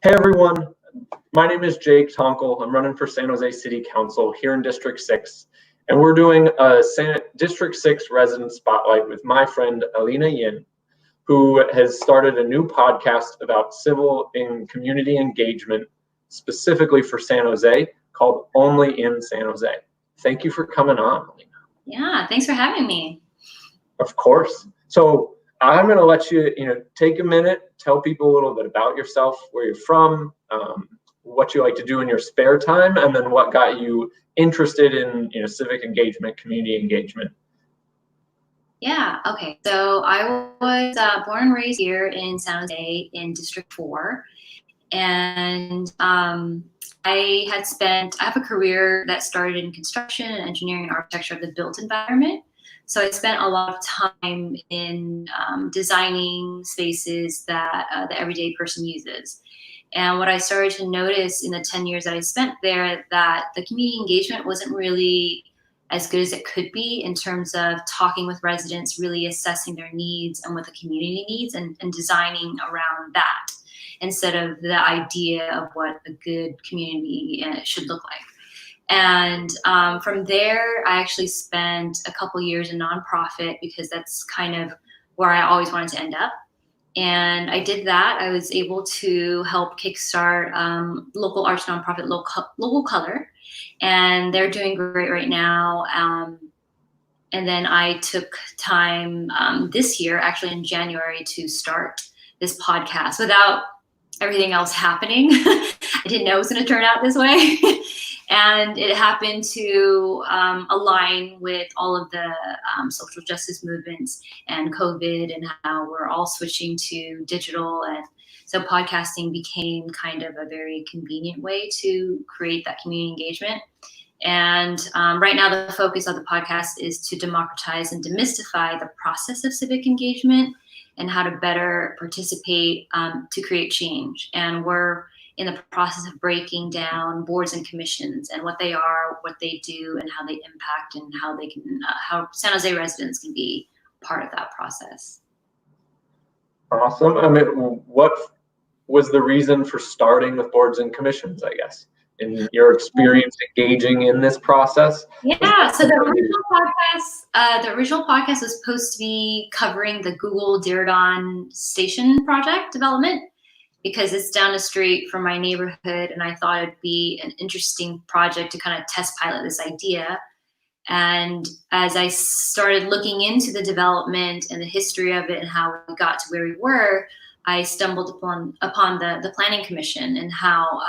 Hey everyone, my name is Jake Tonkel. I'm running for San Jose City Council here in District 6, and we're doing a District 6 resident spotlight with my friend Ellina Yin, who has started a new podcast about civil and community engagement specifically for San Jose called Only in San Jose. Thank you for coming on, Ellina. Yeah, thanks for having me. Of course. So I'm going to let you, take a minute, tell people a little bit about yourself, where you're from, what you like to do in your spare time, and then what got you interested in, civic engagement, community engagement. Yeah, okay. So I was born and raised here in San Jose in District 4. And I have a career that started in construction and engineering and architecture of the built environment. So I spent a lot of time in designing spaces that the everyday person uses. And what I started to notice in the 10 years that I spent there, that the community engagement wasn't really as good as it could be in terms of talking with residents, really assessing their needs and what the community needs and designing around that, instead of the idea of what a good community should look like. And from there, I actually spent a couple years in nonprofit because that's kind of where I always wanted to end up. And I did that. I was able to help kickstart local arts nonprofit, Local Color, and they're doing great right now. And then I took time this year, actually in January, to start this podcast without everything else happening. I didn't know it was going to turn out this way. And it happened to align with all of the social justice movements and COVID and how we're all switching to digital. And so podcasting became kind of a very convenient way to create that community engagement. And right now the focus of the podcast is to democratize and demystify the process of civic engagement and how to better participate to create change. And we're in the process of breaking down boards and commissions and what they are, what they do, and how they impact, and how they can, how San Jose residents can be part of that process. Awesome. I mean, what was the reason for starting with boards and commissions, I guess, in your experience engaging in this process? Yeah, so the original podcast was supposed to be covering the Google Diridon station project development, because it's down the street from my neighborhood, and I thought it'd be an interesting project to kind of test pilot this idea. And as I started looking into the development and the history of it and how we got to where we were, I stumbled upon the Planning Commission and how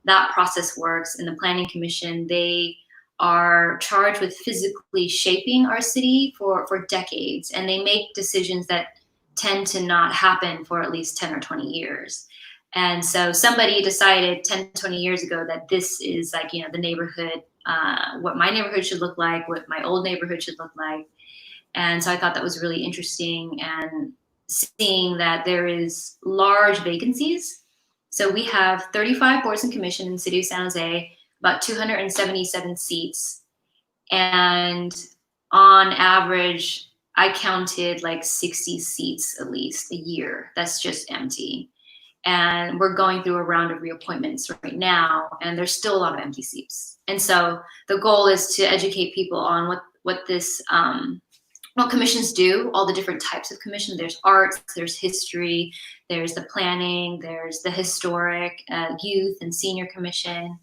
that process works. In the Planning Commission, they are charged with physically shaping our city for decades, and they make decisions that tend to not happen for at least 10 or 20 years. And so somebody decided 10, 20 years ago that this is like, the neighborhood, what my neighborhood should look like, what my old neighborhood should look like. And so I thought that was really interesting, and seeing that there is large vacancies. So we have 35 boards and commissions in the city of San Jose, about 277 seats. And on average, I counted like 60 seats at least a year. That's just empty. And we're going through a round of reappointments right now, and there's still a lot of empty seats. And so the goal is to educate people on what commissions do, all the different types of commission. There's arts, there's history, there's the planning, there's the historic, youth and senior commission.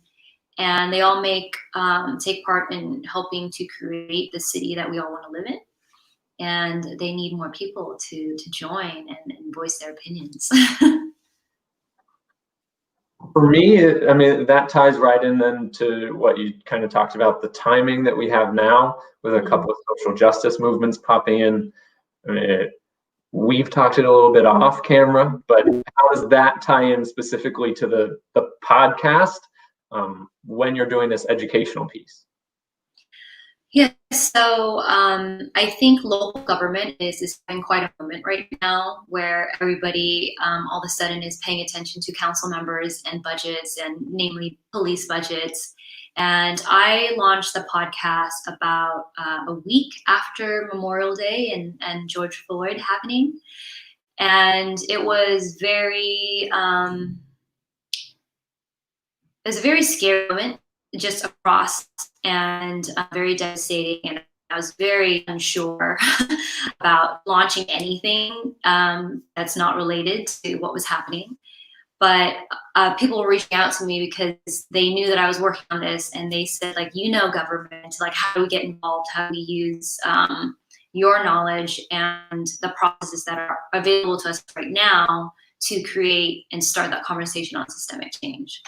And they all take part in helping to create the city that we all want to live in. And they need more people to join and voice their opinions. For me, that ties right in then to what you kind of talked about, the timing that we have now with a couple of social justice movements popping in. We've talked it a little bit off camera, but how does that tie in specifically to the podcast when you're doing this educational piece? Yes, so I think local government is having quite a moment right now where everybody all of a sudden is paying attention to council members and budgets, and namely police budgets. And I launched the podcast about a week after Memorial Day and George Floyd happening. And it was very was a very scary moment just across, and very devastating. And I was very unsure about launching anything that's not related to what was happening. But people were reaching out to me because they knew that I was working on this, and they said, like, government, like, how do we get involved? How do we use your knowledge and the processes that are available to us right now to create and start that conversation on systemic change?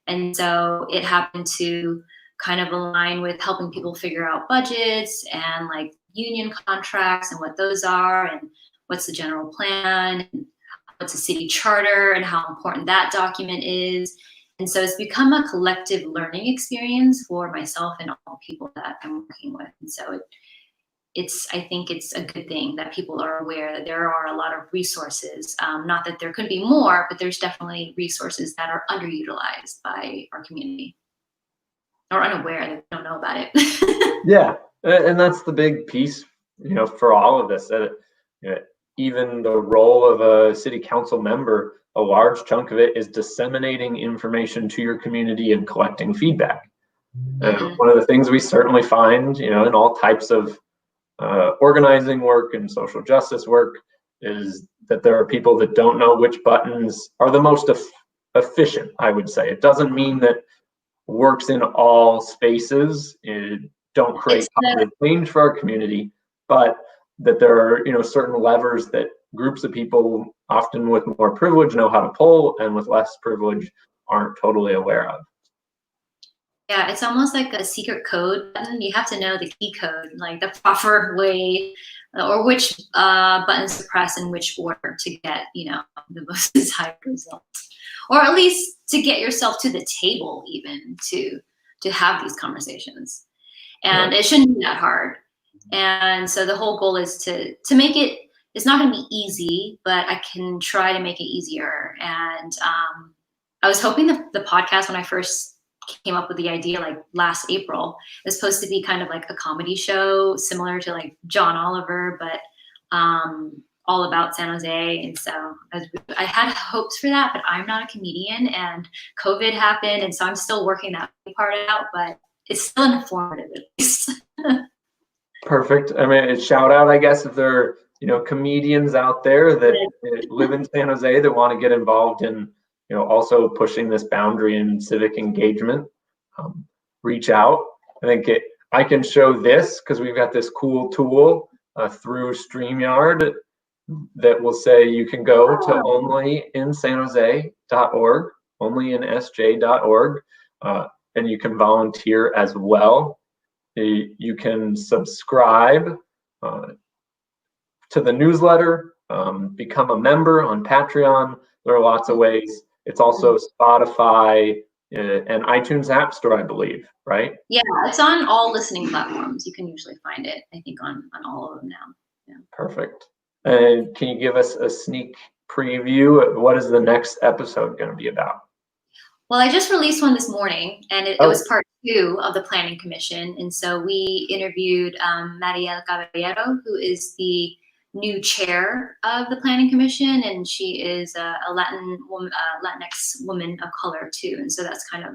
And so it happened to kind of align with helping people figure out budgets and like union contracts and what those are, and what's the general plan, and what's a city charter, and how important that document is. And so it's become a collective learning experience for myself and all the people that I'm working with. And so I think it's a good thing that people are aware that there are a lot of resources. Not that there could be more, but there's definitely resources that are underutilized by our community, or unaware, that don't know about it. Yeah, and that's the big piece, for all of this. Even the role of a city council member, a large chunk of it is disseminating information to your community and collecting feedback. One of the things we certainly find, in all types of organizing work and social justice work, is that there are people that don't know which buttons are the most efficient, I would say. It doesn't mean that works in all spaces don't create positive change for our community, but that there are certain levers that groups of people, often with more privilege, know how to pull, and with less privilege aren't totally aware of. Yeah, it's almost like a secret code button. You have to know the key code, like the proper way, or which buttons to press in which order to get, the most desired result, or at least to get yourself to the table, even to have these conversations. And It shouldn't be that hard. And so the whole goal is to make it. It's not going to be easy, but I can try to make it easier. And I was hoping the podcast, when I first came up with the idea, like last April, it was supposed to be kind of like a comedy show similar to like John Oliver, but all about San Jose. And so I had hopes for that, but I'm not a comedian, and COVID happened, and so I'm still working that part out, but it's still informative at least. Perfect. I mean, shout out, I guess, if there are comedians out there that live in San Jose that want to get involved in also pushing this boundary in civic engagement, reach out. I can show this because we've got this cool tool through StreamYard that will say you can go to onlyinsanjose.org, onlyinsj.org, and you can volunteer as well. You can subscribe to the newsletter, become a member on Patreon. There are lots of ways. It's also Spotify and iTunes App Store, I believe, right? Yeah, it's on all listening platforms. You can usually find it, I think, on all of them now. Yeah. Perfect. And can you give us a sneak preview of what is the next episode going to be about? Well, I just released one this morning, and it was part 2 of the Planning Commission. And so we interviewed Mariel Caballero, who is the new chair of the Planning Commission, and she is a Latinx woman of color too. And so that's kind of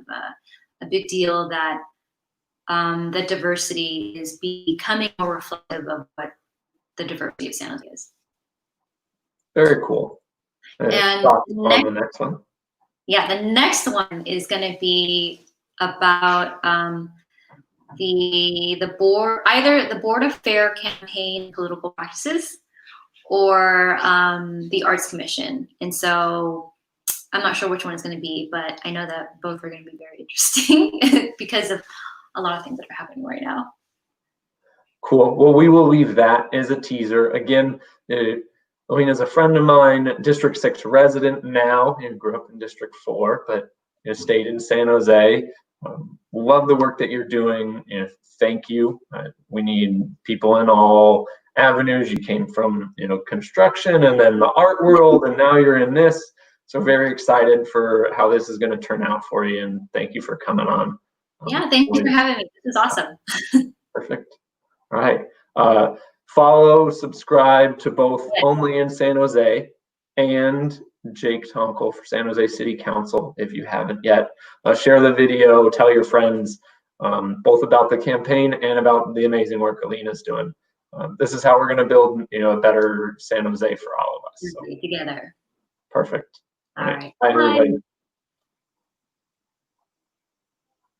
a big deal that the diversity is becoming more reflective of what the diversity of San Jose is. Very cool. And on the next one. Yeah, the next one is going to be about the board, either the Board of Fair Campaign Political Practices or the Arts Commission. And so I'm not sure which one it's going to be, but I know that both are going to be very interesting because of a lot of things that are happening right now. Cool. Well, we will leave that as a teaser. Again, Ellina's a friend of mine, District 6 resident now, grew up in District 4, but stayed in San Jose. Love the work that you're doing. Thank you. We need people in all avenues. You came from construction and then the art world, and now you're in this. So very excited for how this is going to turn out for you, and thank you for coming on. Yeah, thank you for having me. This is awesome. Perfect. All right. Follow, subscribe to both Only in San Jose and Jake Tonkel for San Jose City Council, if you haven't yet. Share the video, tell your friends, both about the campaign and about the amazing work Ellina's doing. This is how we're going to build, a better San Jose for all of us. So. Together. Perfect. All right. Bye, everybody.